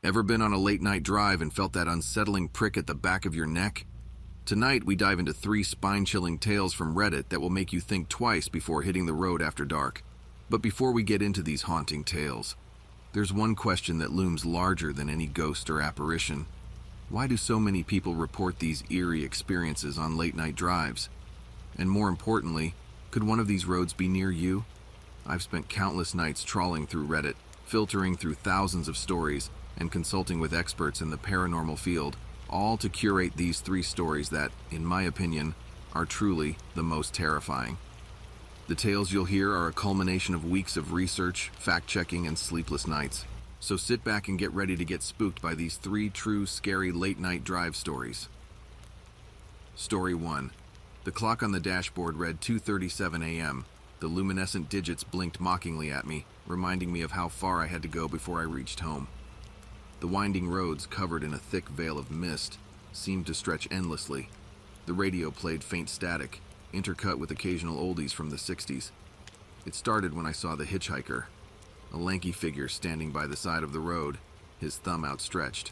Ever been on a late-night drive and felt that unsettling prick at the back of your neck? Tonight, we dive into 3 spine-chilling tales from Reddit that will make you think twice before hitting the road after dark. But before we get into these haunting tales, there's one question that looms larger than any ghost or apparition. Why do so many people report these eerie experiences on late-night drives? And more importantly, could one of these roads be near you? I've spent countless nights trawling through Reddit, filtering through thousands of stories, and consulting with experts in the paranormal field, all to curate these 3 stories that, in my opinion, are truly the most terrifying. The tales you'll hear are a culmination of weeks of research, fact-checking, and sleepless nights. So sit back and get ready to get spooked by these 3 true, scary late-night drive stories. Story 1. The clock on the dashboard read 2:37 a.m. The luminescent digits blinked mockingly at me, reminding me of how far I had to go before I reached home. The winding roads, covered in a thick veil of mist, seemed to stretch endlessly. The radio played faint static, intercut with occasional oldies from the 60s. It started when I saw the hitchhiker, a lanky figure standing by the side of the road, his thumb outstretched.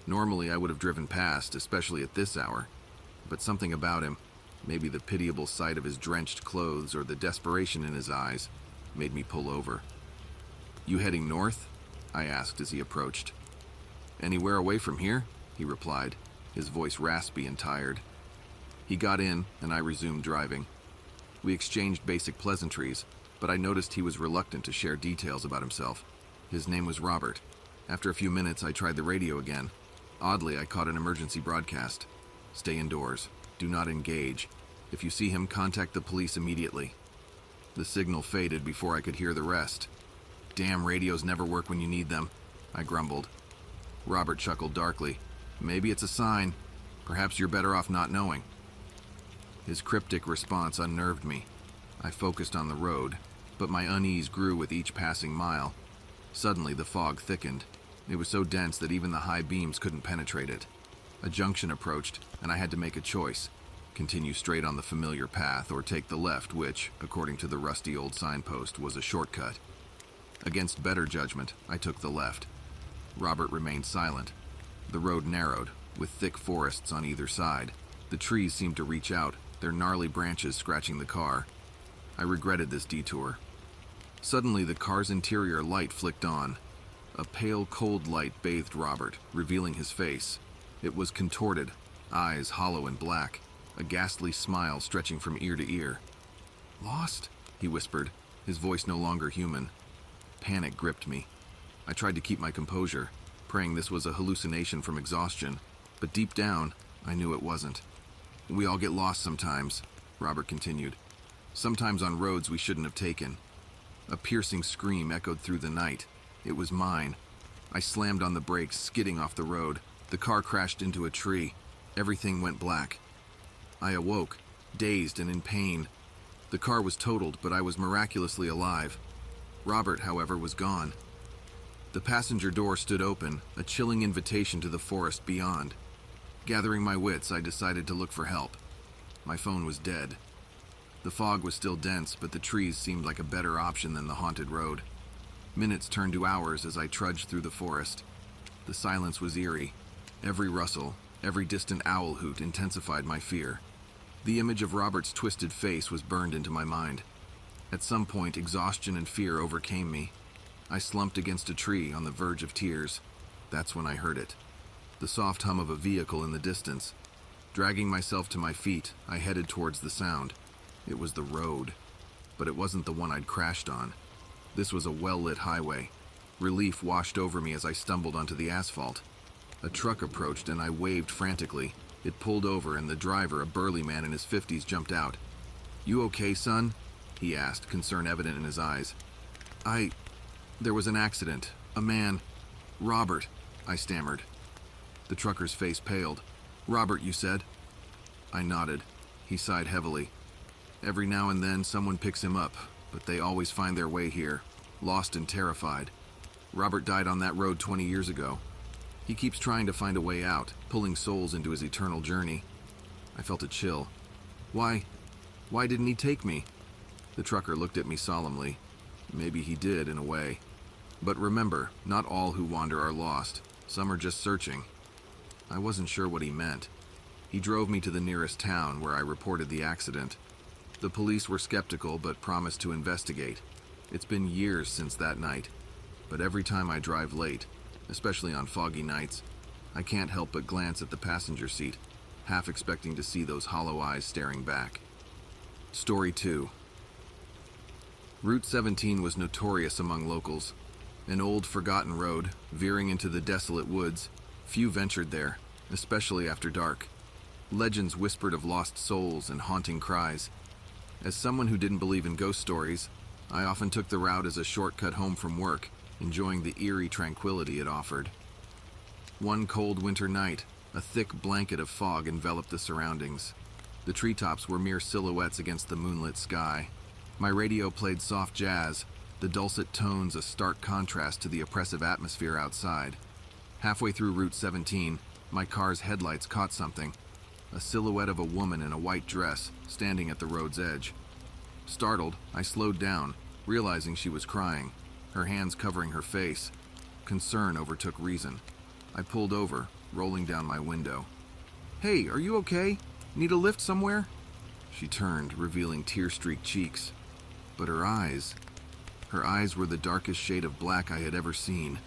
Normally, I would have driven past, especially at this hour, but something about him, maybe the pitiable sight of his drenched clothes or the desperation in his eyes, made me pull over. "You heading north?" I asked as he approached. "Anywhere away from here?" he replied, his voice raspy and tired. He got in, and I resumed driving. We exchanged basic pleasantries, but I noticed he was reluctant to share details about himself. His name was Robert. After a few minutes, I tried the radio again. Oddly, I caught an emergency broadcast. "Stay indoors. Do not engage. If you see him, contact the police immediately." The signal faded before I could hear the rest. "Damn, radios never work when you need them," I grumbled. Robert chuckled darkly. "Maybe it's a sign. Perhaps you're better off not knowing." His cryptic response unnerved me. I focused on the road, but my unease grew with each passing mile. Suddenly, the fog thickened. It was so dense that even the high beams couldn't penetrate it. A junction approached, and I had to make a choice: continue straight on the familiar path or take the left, which, according to the rusty old signpost, was a shortcut. Against better judgment, I took the left. Robert remained silent. The road narrowed, with thick forests on either side. The trees seemed to reach out, their gnarly branches scratching the car. I regretted this detour. Suddenly, the car's interior light flicked on. A pale, cold light bathed Robert, revealing his face. It was contorted, eyes hollow and black, a ghastly smile stretching from ear to ear. "Lost?" he whispered, his voice no longer human. Panic gripped me. I tried to keep my composure, praying this was a hallucination from exhaustion, but deep down, I knew it wasn't. "We all get lost sometimes," Robert continued. "Sometimes on roads we shouldn't have taken." A piercing scream echoed through the night. It was mine. I slammed on the brakes, skidding off the road. The car crashed into a tree. Everything went black. I awoke, dazed and in pain. The car was totaled, but I was miraculously alive. Robert, however, was gone. The passenger door stood open, a chilling invitation to the forest beyond. Gathering my wits, I decided to look for help. My phone was dead. The fog was still dense, but the trees seemed like a better option than the haunted road. Minutes turned to hours as I trudged through the forest. The silence was eerie. Every rustle, every distant owl hoot intensified my fear. The image of Robert's twisted face was burned into my mind. At some point, exhaustion and fear overcame me. I slumped against a tree on the verge of tears. That's when I heard it. The soft hum of a vehicle in the distance. Dragging myself to my feet, I headed towards the sound. It was the road, but it wasn't the one I'd crashed on. This was a well-lit highway. Relief washed over me as I stumbled onto the asphalt. A truck approached and I waved frantically. It pulled over and the driver, a burly man in his 50s, jumped out. "You okay, son?" he asked, concern evident in his eyes. There was an accident. A man. Robert," I stammered. The trucker's face paled. "Robert, you said?" I nodded. He sighed heavily. "Every now and then someone picks him up, but they always find their way here, lost and terrified. Robert died on that road 20 years ago. He keeps trying to find a way out, pulling souls into his eternal journey." I felt a chill. Why didn't he take me?" The trucker looked at me solemnly. "Maybe he did, in a way. But remember, not all who wander are lost. Some are just searching." I wasn't sure what he meant. He drove me to the nearest town where I reported the accident. The police were skeptical but promised to investigate. It's been years since that night, but every time I drive late, especially on foggy nights, I can't help but glance at the passenger seat, half expecting to see those hollow eyes staring back. Story 2. Route 17 was notorious among locals. An old, forgotten road, veering into the desolate woods. Few ventured there, especially after dark. Legends whispered of lost souls and haunting cries. As someone who didn't believe in ghost stories, I often took the route as a shortcut home from work, enjoying the eerie tranquility it offered. One cold winter night, a thick blanket of fog enveloped the surroundings. The treetops were mere silhouettes against the moonlit sky. My radio played soft jazz, the dulcet tones a stark contrast to the oppressive atmosphere outside. Halfway through Route 17, my car's headlights caught something. A silhouette of a woman in a white dress, standing at the road's edge. Startled, I slowed down, realizing she was crying, her hands covering her face. Concern overtook reason. I pulled over, rolling down my window. "Hey, are you okay? Need a lift somewhere?" She turned, revealing tear-streaked cheeks. But her eyes were the darkest shade of black I had ever seen.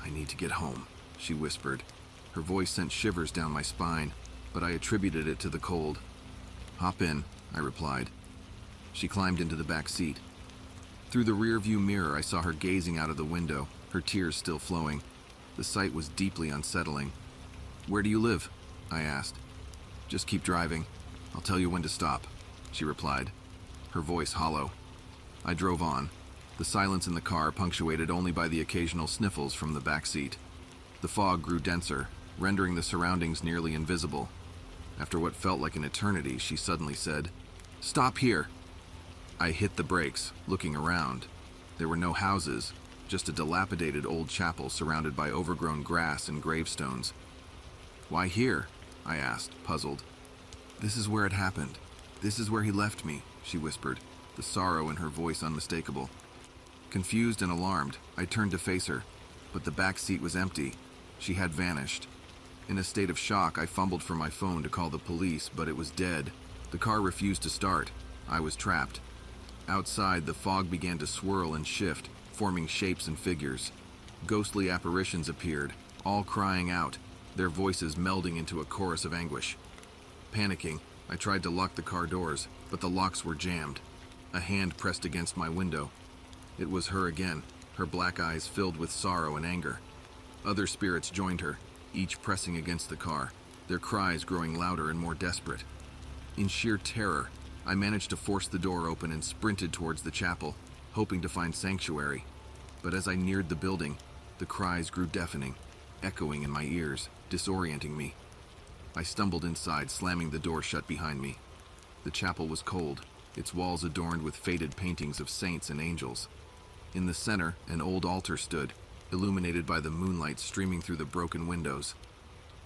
"I need to get home," she whispered. Her voice sent shivers down my spine, but I attributed it to the cold. "Hop in," I replied. She climbed into the back seat. Through the rearview mirror, I saw her gazing out of the window, her tears still flowing. The sight was deeply unsettling. "Where do you live?" I asked. "Just keep driving. I'll tell you when to stop," she replied, her voice hollow. I drove on, the silence in the car punctuated only by the occasional sniffles from the back seat. The fog grew denser, rendering the surroundings nearly invisible. After what felt like an eternity, she suddenly said, "Stop here." I hit the brakes, looking around. There were no houses, just a dilapidated old chapel surrounded by overgrown grass and gravestones. "Why here?" I asked, puzzled. "This is where it happened. This is where he left me," she whispered, the sorrow in her voice unmistakable. Confused and alarmed, I turned to face her, but the back seat was empty. She had vanished. In a state of shock, I fumbled for my phone to call the police, but it was dead. The car refused to start. I was trapped. Outside, the fog began to swirl and shift, forming shapes and figures. Ghostly apparitions appeared, all crying out, their voices melding into a chorus of anguish. Panicking, I tried to lock the car doors, but the locks were jammed. A hand pressed against my window. It was her again, her black eyes filled with sorrow and anger. Other spirits joined her, each pressing against the car, their cries growing louder and more desperate. In sheer terror, I managed to force the door open and sprinted towards the chapel, hoping to find sanctuary. But as I neared the building, the cries grew deafening, echoing in my ears, disorienting me. I stumbled inside, slamming the door shut behind me. The chapel was cold, its walls adorned with faded paintings of saints and angels. In the center, an old altar stood, illuminated by the moonlight streaming through the broken windows.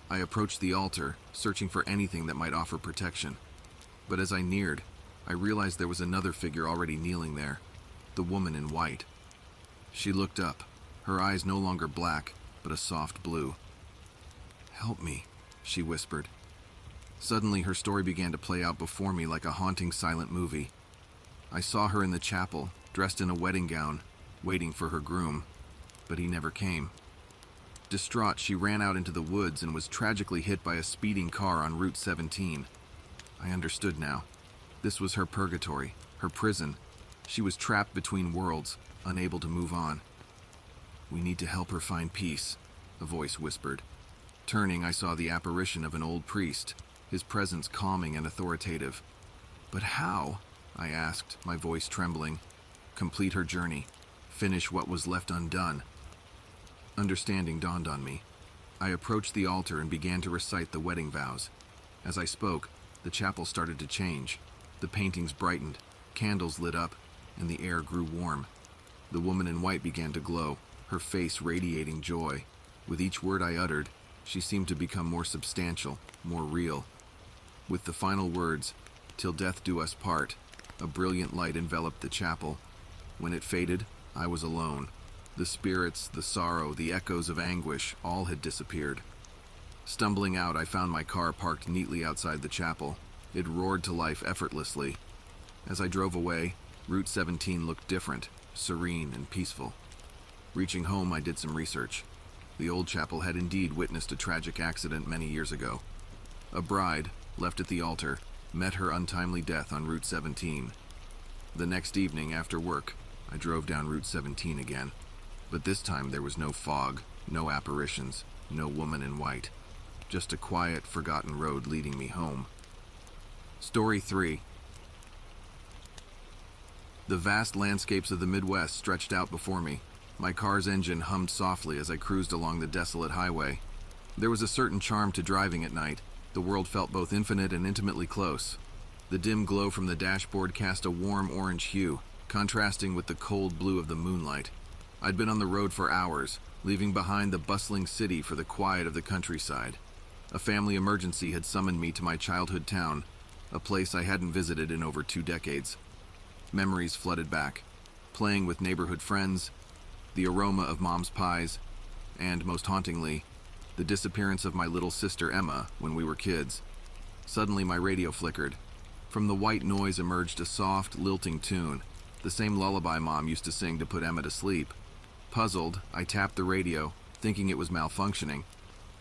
I approached the altar, searching for anything that might offer protection. But as I neared, I realized there was another figure already kneeling there, the woman in white. She looked up, her eyes no longer black, but a soft blue. "Help me," she whispered. Suddenly, her story began to play out before me like a haunting silent movie. I saw her in the chapel, dressed in a wedding gown, waiting for her groom, but he never came. Distraught, she ran out into the woods and was tragically hit by a speeding car on Route 17. I understood now. This was her purgatory, her prison. She was trapped between worlds, unable to move on. "We need to help her find peace," a voice whispered. Turning, I saw the apparition of an old priest, his presence calming and authoritative. "But how?" I asked, my voice trembling. "Complete her journey. Finish what was left undone." Understanding dawned on me. I approached the altar and began to recite the wedding vows. As I spoke, the chapel started to change. The paintings brightened, candles lit up, and the air grew warm. The woman in white began to glow, her face radiating joy. With each word I uttered, she seemed to become more substantial, more real. With the final words, "Till death do us part," a brilliant light enveloped the chapel. When it faded, I was alone. The spirits, the sorrow, the echoes of anguish, all had disappeared. Stumbling out, I found my car parked neatly outside the chapel. It roared to life effortlessly. As I drove away, Route 17 looked different, serene and peaceful. Reaching home, I did some research. The old chapel had indeed witnessed a tragic accident many years ago. A bride, left at the altar, met her untimely death on Route 17. The next evening, after work, I drove down Route 17 again. But this time there was no fog, no apparitions, no woman in white. Just a quiet, forgotten road leading me home. Story 3. The vast landscapes of the Midwest stretched out before me. My car's engine hummed softly as I cruised along the desolate highway. There was a certain charm to driving at night. The world felt both infinite and intimately close. The dim glow from the dashboard cast a warm orange hue, contrasting with the cold blue of the moonlight. I'd been on the road for hours, leaving behind the bustling city for the quiet of the countryside. A family emergency had summoned me to my childhood town, a place I hadn't visited in over 2 decades. Memories flooded back, playing with neighborhood friends, the aroma of Mom's pies, and, most hauntingly, the disappearance of my little sister Emma when we were kids. Suddenly my radio flickered. From the white noise emerged a soft, lilting tune, the same lullaby Mom used to sing to put Emma to sleep. Puzzled, I tapped the radio, thinking it was malfunctioning,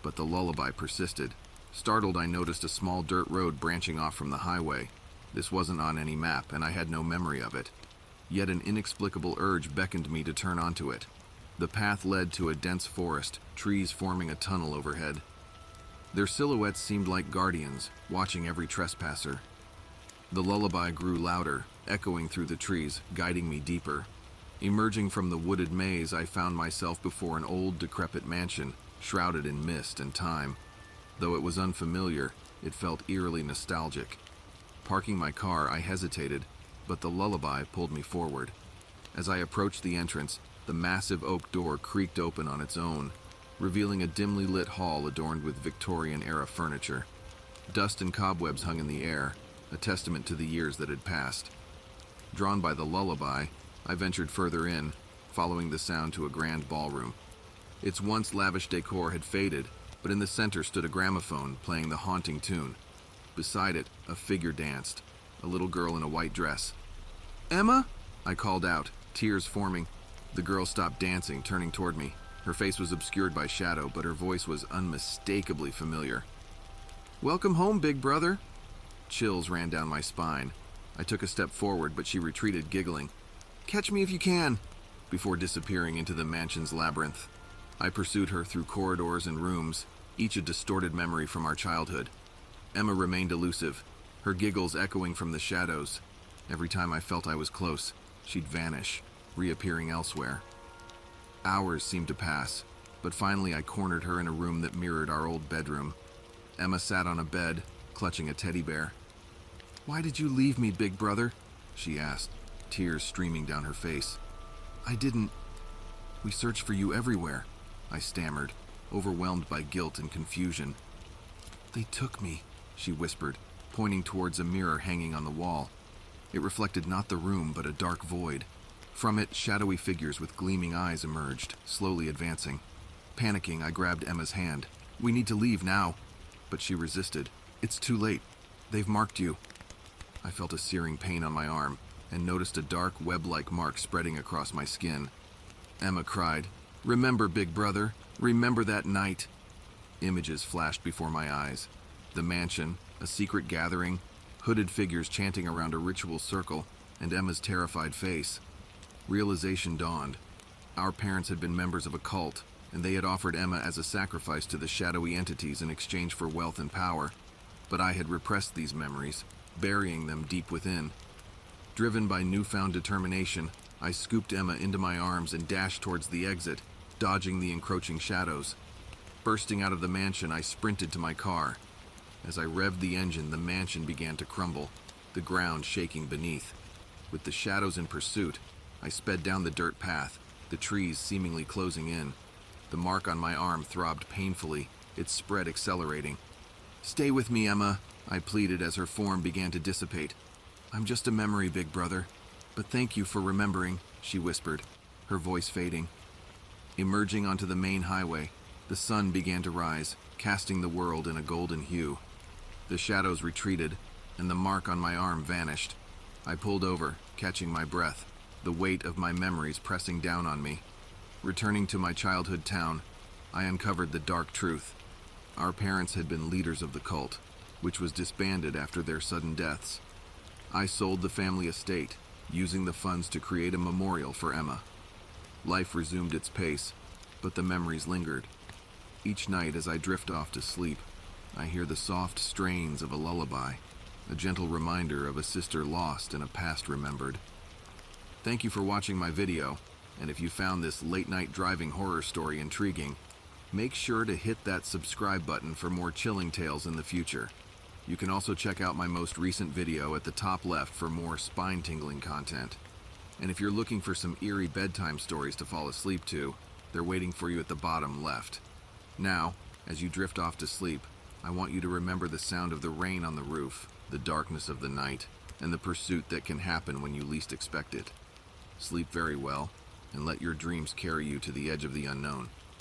but the lullaby persisted. Startled, I noticed a small dirt road branching off from the highway. This wasn't on any map, and I had no memory of it. Yet an inexplicable urge beckoned me to turn onto it. The path led to a dense forest, trees forming a tunnel overhead. Their silhouettes seemed like guardians, watching every trespasser. The lullaby grew louder, echoing through the trees, guiding me deeper. Emerging from the wooded maze, I found myself before an old, decrepit mansion, shrouded in mist and time. Though it was unfamiliar, it felt eerily nostalgic. Parking my car, I hesitated, but the lullaby pulled me forward. As I approached the entrance, the massive oak door creaked open on its own, revealing a dimly lit hall adorned with Victorian-era furniture. Dust and cobwebs hung in the air, a testament to the years that had passed. Drawn by the lullaby, I ventured further in, following the sound to a grand ballroom. Its once lavish decor had faded, but in the center stood a gramophone playing the haunting tune. Beside it, a figure danced, a little girl in a white dress. "Emma?" I called out, tears forming. The girl stopped dancing, turning toward me. Her face was obscured by shadow, but her voice was unmistakably familiar. "Welcome home, big brother." Chills ran down my spine. I took a step forward, but she retreated, giggling. "Catch me if you can," before disappearing into the mansion's labyrinth. I pursued her through corridors and rooms, each a distorted memory from our childhood. Emma remained elusive, her giggles echoing from the shadows. Every time I felt I was close, she'd vanish, reappearing elsewhere. Hours seemed to pass, but finally I cornered her in a room that mirrored our old bedroom. Emma sat on a bed, clutching a teddy bear. "Why did you leave me, big brother?" she asked, tears streaming down her face. "I didn't. We searched for you everywhere," I stammered, overwhelmed by guilt and confusion. "They took me," she whispered, pointing towards a mirror hanging on the wall. It reflected not the room, but a dark void. From it, shadowy figures with gleaming eyes emerged, slowly advancing. Panicking, I grabbed Emma's hand. "We need to leave now." But she resisted. "It's too late. They've marked you." I felt a searing pain on my arm, and noticed a dark web-like mark spreading across my skin. Emma cried, "Remember, big brother, remember that night." Images flashed before my eyes. The mansion, a secret gathering, hooded figures chanting around a ritual circle, and Emma's terrified face. Realization dawned. Our parents had been members of a cult, and they had offered Emma as a sacrifice to the shadowy entities in exchange for wealth and power. But I had repressed these memories, burying them deep within. Driven by newfound determination, I scooped Emma into my arms and dashed towards the exit, dodging the encroaching shadows. Bursting out of the mansion, I sprinted to my car. As I revved the engine, the mansion began to crumble, the ground shaking beneath. With the shadows in pursuit, I sped down the dirt path, the trees seemingly closing in. The mark on my arm throbbed painfully, its spread accelerating. "Stay with me, Emma," I pleaded as her form began to dissipate. "I'm just a memory, big brother. But thank you for remembering," she whispered, her voice fading. Emerging onto the main highway, the sun began to rise, casting the world in a golden hue. The shadows retreated, and the mark on my arm vanished. I pulled over, catching my breath, the weight of my memories pressing down on me. Returning to my childhood town, I uncovered the dark truth. Our parents had been leaders of the cult, which was disbanded after their sudden deaths. I sold the family estate, using the funds to create a memorial for Emma. Life resumed its pace, but the memories lingered. Each night as I drift off to sleep, I hear the soft strains of a lullaby, a gentle reminder of a sister lost and a past remembered. Thank you for watching my video, and if you found this late-night driving horror story intriguing, make sure to hit that subscribe button for more chilling tales in the future. You can also check out my most recent video at the top left for more spine-tingling content. And if you're looking for some eerie bedtime stories to fall asleep to, they're waiting for you at the bottom left. Now, as you drift off to sleep, I want you to remember the sound of the rain on the roof, the darkness of the night, and the pursuit that can happen when you least expect it. Sleep very well, and let your dreams carry you to the edge of the unknown.